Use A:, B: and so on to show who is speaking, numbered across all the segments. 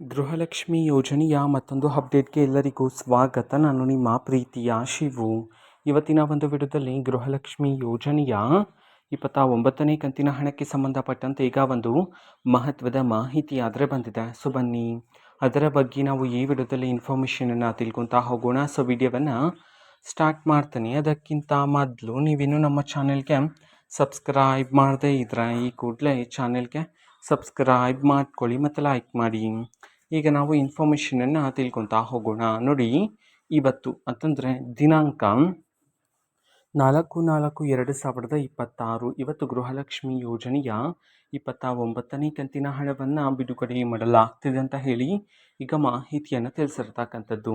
A: ಗೃಹಲಕ್ಷ್ಮಿ ಯೋಜನೆಯ ಮತ್ತೊಂದು ಅಪ್ಡೇಟ್ಗೆ ಎಲ್ಲರಿಗೂ ಸ್ವಾಗತ. ನಾನು ನಿಮ್ಮ ಪ್ರೀತಿಯ ಶಿವು. ಇವತ್ತಿನ ಒಂದು ವಿಡಿಯೋದಲ್ಲಿ ಗೃಹಲಕ್ಷ್ಮಿ ಯೋಜನೆಯ 29ನೇ ಕಂತಿನ ಹಣಕ್ಕೆ ಸಂಬಂಧಪಟ್ಟಂತೆ ಈಗ ಒಂದು ಮಹತ್ವದ ಮಾಹಿತಿ ಆದರೆ ಬಂದಿದೆ. ಸೊ ಬನ್ನಿ ಅದರ ಬಗ್ಗೆ ನಾವು ಈ ವಿಡಿಯೋದಲ್ಲಿ ಇನ್ಫಾರ್ಮೇಷನನ್ನು ತಿಳ್ಕೊತಾ ಹೋಗೋಣ. ಸೊ ವಿಡಿಯೋವನ್ನು ಸ್ಟಾರ್ಟ್ ಮಾಡ್ತೀನಿ. ಅದಕ್ಕಿಂತ ಮೊದಲು ನೀವಿನ್ನೂ ನಮ್ಮ ಚಾನೆಲ್ಗೆ ಸಬ್ಸ್ಕ್ರೈಬ್ ಮಾಡದೇ ಇದ್ರೆ ಈ ಕೂಡಲೇ ಚಾನೆಲ್ಗೆ ಸಬ್ಸ್ಕ್ರೈಬ್ ಮಾಡ್ಕೊಳ್ಳಿ ಮತ್ತು ಲೈಕ್ ಮಾಡಿ. ಈಗ ನಾವು ಇನ್ಫಾರ್ಮೇಷನನ್ನು ತಿಳ್ಕೊತಾ ಹೋಗೋಣ. ನೋಡಿ, ಇವತ್ತು ಅಂತಂದರೆ ದಿನಾಂಕ 4/4/2026 ಇವತ್ತು ಗೃಹಲಕ್ಷ್ಮಿ ಯೋಜನೆಯ 29ನೇ ಕಂತಿನ ಹಣವನ್ನು ಬಿಡುಗಡೆ ಮಾಡಲಾಗ್ತಿದೆ ಅಂತ ಹೇಳಿ ಈಗ ಮಾಹಿತಿಯನ್ನು ತಿಳಿಸಿರ್ತಕ್ಕಂಥದ್ದು.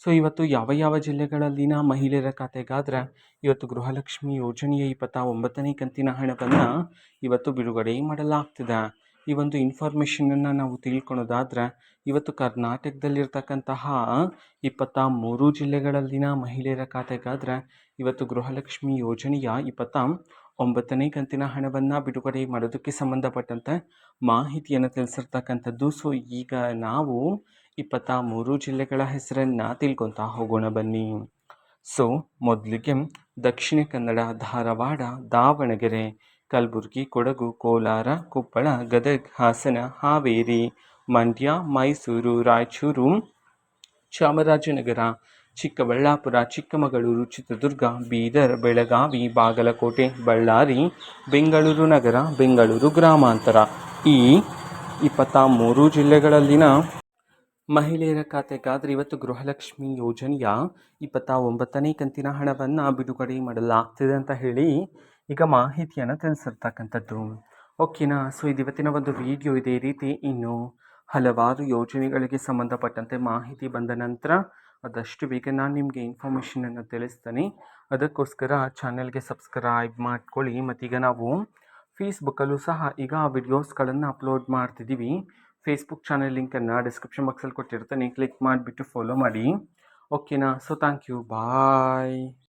A: ಸೊ ಇವತ್ತು ಯಾವ ಯಾವ ಜಿಲ್ಲೆಗಳಲ್ಲಿನ ಮಹಿಳೆಯರ ಖಾತೆಗಾದರೆ ಇವತ್ತು ಗೃಹಲಕ್ಷ್ಮಿ ಯೋಜನೆಯ 29ನೇ ಕಂತಿನ ಹಣವನ್ನು ಇವತ್ತು ಬಿಡುಗಡೆ ಮಾಡಲಾಗ್ತಿದೆ. ಈ ಒಂದು ಇನ್ಫಾರ್ಮೇಷನನ್ನು ನಾವು ತಿಳ್ಕೊಳೋದಾದರೆ ಇವತ್ತು ಕರ್ನಾಟಕದಲ್ಲಿರ್ತಕ್ಕಂತಹ 23 ಜಿಲ್ಲೆಗಳಲ್ಲಿನ ಮಹಿಳೆಯರ ಖಾತೆಗಾದರೆ ಇವತ್ತು ಗೃಹಲಕ್ಷ್ಮಿ ಯೋಜನೆಯ 29ನೇ ಕಂತಿನ ಹಣವನ್ನು ಬಿಡುಗಡೆ ಮಾಡೋದಕ್ಕೆ ಸಂಬಂಧಪಟ್ಟಂತೆ ಮಾಹಿತಿಯನ್ನು ತಿಳಿಸಿರ್ತಕ್ಕಂಥದ್ದು. ಸೊ ಈಗ ನಾವು 23 ಜಿಲ್ಲೆಗಳ ಹೆಸರನ್ನು ತಿಳ್ಕೊತಾ ಹೋಗೋಣ ಬನ್ನಿ. ಸೊ ಮೊದಲಿಗೆ ದಕ್ಷಿಣ ಕನ್ನಡ, ಧಾರವಾಡ, ದಾವಣಗೆರೆ, ಕಲಬುರಗಿ, ಕೊಡಗು, ಕೋಲಾರ, ಕೊಪ್ಪಳ, ಗದಗ, ಹಾಸನ, ಹಾವೇರಿ, ಮಂಡ್ಯ, ಮೈಸೂರು, ರಾಯಚೂರು, ಚಾಮರಾಜನಗರ, ಚಿಕ್ಕಬಳ್ಳಾಪುರ, ಚಿಕ್ಕಮಗಳೂರು, ಚಿತ್ರದುರ್ಗ, ಬೀದರ್, ಬೆಳಗಾವಿ, ಬಾಗಲಕೋಟೆ, ಬಳ್ಳಾರಿ, ಬೆಂಗಳೂರು ನಗರ, ಬೆಂಗಳೂರು ಗ್ರಾಮಾಂತರ ಈ 23 ಜಿಲ್ಲೆಗಳಲ್ಲಿನ ಮಹಿಳೆಯರ ಖಾತೆಗಾದರೆ ಇವತ್ತು ಗೃಹಲಕ್ಷ್ಮಿ ಯೋಜನೆಯ 29ನೇ ಕಂತಿನ ಹಣವನ್ನು ಬಿಡುಗಡೆ ಮಾಡಲಾಗ್ತಿದೆ ಅಂತ ಹೇಳಿ ಈಗ ಮಾಹಿತಿಯನ್ನು ತಿಳಿಸಿರ್ತಕ್ಕಂಥದ್ದು. ಓಕೆನಾ. ಸೊ ಇದು ಇವತ್ತಿನ ಒಂದು ವಿಡಿಯೋ. ಇದೇ ರೀತಿ ಇನ್ನು ಹಲವಾರು ಯೋಜನೆಗಳಿಗೆ ಸಂಬಂಧಪಟ್ಟಂತೆ ಮಾಹಿತಿ ಬಂದ ನಂತರ ಆದಷ್ಟು ಬೇಗ ನಾನು ನಿಮಗೆ ಇನ್ಫಾರ್ಮೇಷನನ್ನು ತಿಳಿಸ್ತೇನೆ. ಅದಕ್ಕೋಸ್ಕರ ಚಾನೆಲ್ಗೆ ಸಬ್ಸ್ಕ್ರೈಬ್ ಮಾಡ್ಕೊಳ್ಳಿ. ಮತ್ತೀಗ ನಾವು ಫೇಸ್ಬುಕ್ಕಲ್ಲೂ ಸಹ ಈಗ ವಿಡಿಯೋಸ್ಗಳನ್ನು ಅಪ್ಲೋಡ್ ಮಾಡ್ತಿದ್ದೀವಿ. ಫೇಸ್ಬುಕ್ ಚಾನೆಲ್ ಲಿಂಕನ್ನು ಡಿಸ್ಕ್ರಿಪ್ಷನ್ ಬಾಕ್ಸಲ್ಲಿ ಕೊಟ್ಟಿರ್ತಾನೆ, ಕ್ಲಿಕ್ ಮಾಡಿಬಿಟ್ಟು ಫಾಲೋ ಮಾಡಿ. ಓಕೆನಾ. So thank you, bye.